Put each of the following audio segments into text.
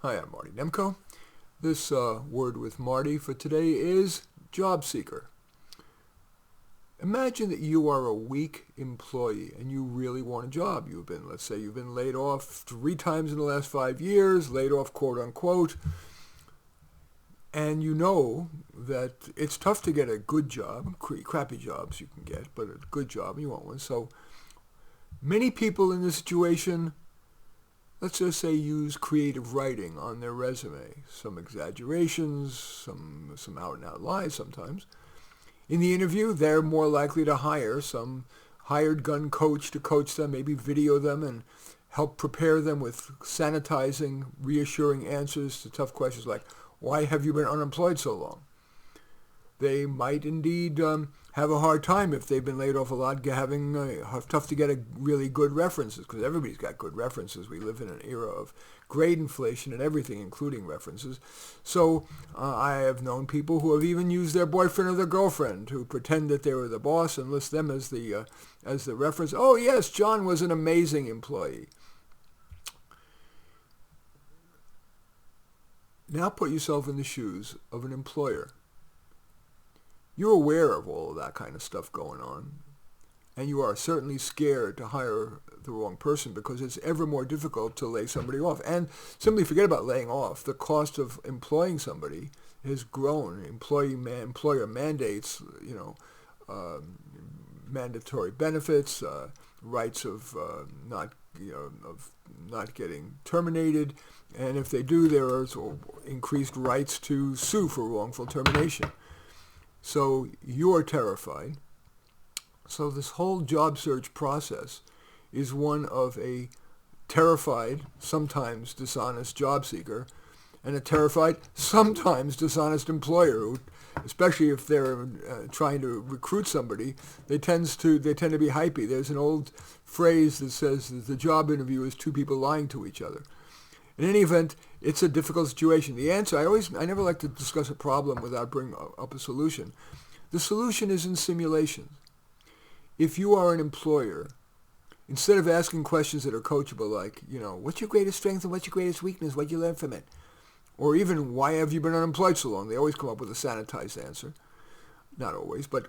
Hi, I'm Marty Nemko. This word with Marty for today is job seeker. Imagine that you are a weak employee and you really want a job. Let's say you've been laid off 3 times in the last 5 years, laid off quote unquote, and you know that it's tough to get a good job, crappy jobs you can get, but a good job, you want one. So many people in this situation, let's just say, use creative writing on their resume. Some exaggerations, some out-and-out lies sometimes. In the interview, they're more likely to hire some hired gun coach to coach them, maybe video them and help prepare them with sanitizing, reassuring answers to tough questions like, why have you been unemployed so long? They might indeed have a hard time if they've been laid off a lot, tough to get really good references, because everybody's got good references. We live in an era of great inflation and everything, including references. So I have known people who have even used their boyfriend or their girlfriend to pretend that they were the boss and list them as the reference. Oh yes, John was an amazing employee. Now put yourself in the shoes of an employer. You're aware of all of that kind of stuff going on, and you are certainly scared to hire the wrong person because it's ever more difficult to lay somebody off. And simply forget about laying off. The cost of employing somebody has grown. Employer mandates, mandatory benefits, rights of not getting terminated, and if they do, there are increased rights to sue for wrongful termination. So you are terrified. So this whole job search process is one of a terrified, sometimes dishonest job seeker and a terrified, sometimes dishonest employer who, especially if they're trying to recruit somebody, they tend to be hypey. There's an old phrase that says that the job interview is 2 people lying to each other. In any event, it's a difficult situation. The answer, I never like to discuss a problem without bringing up a solution. The solution is in simulations. If you are an employer, instead of asking questions that are coachable like, what's your greatest strength and what's your greatest weakness, what you learned from it? Or even, why have you been unemployed so long? They always come up with a sanitized answer. Not always, but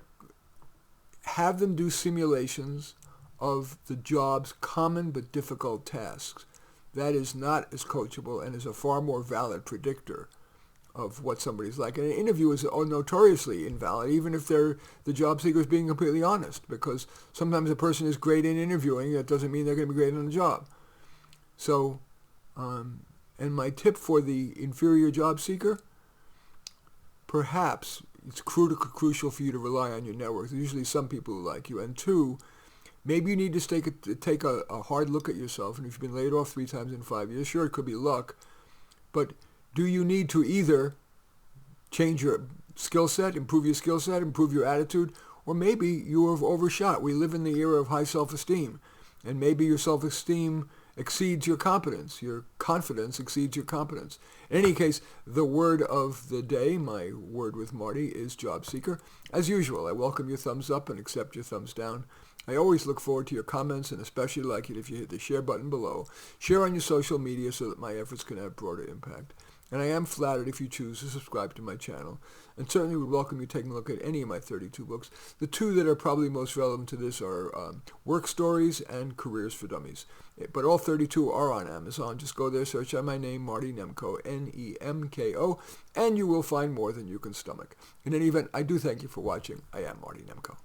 have them do simulations of the job's common but difficult tasks. That is not as coachable and is a far more valid predictor of what somebody's like. And an interview is notoriously invalid, even if the job seeker is being completely honest, because sometimes a person is great in interviewing. That doesn't mean they're going to be great on the job. So, and my tip for the inferior job seeker, perhaps it's crucial for you to rely on your network. There's usually some people who like you. And 2, maybe you need to take a hard look at yourself. And if you've been laid off 3 times in 5 years, sure, it could be luck. But do you need to either change your skill set, improve your skill set, improve your attitude, or maybe you have overshot? We live in the era of high self-esteem. And maybe your self-esteem exceeds your competence. Your confidence exceeds your competence. In any case, the word of the day, my word with Marty, is job seeker. As usual, I welcome your thumbs up and accept your thumbs down. I always look forward to your comments and especially like it if you hit the share button below. Share on your social media so that my efforts can have broader impact. And I am flattered if you choose to subscribe to my channel. And certainly would welcome you taking a look at any of my 32 books. The 2 that are probably most relevant to this are Work Stories and Careers for Dummies. But all 32 are on Amazon. Just go there, search out my name, Marty Nemko, Nemko, and you will find more than you can stomach. In any event, I do thank you for watching. I am Marty Nemko.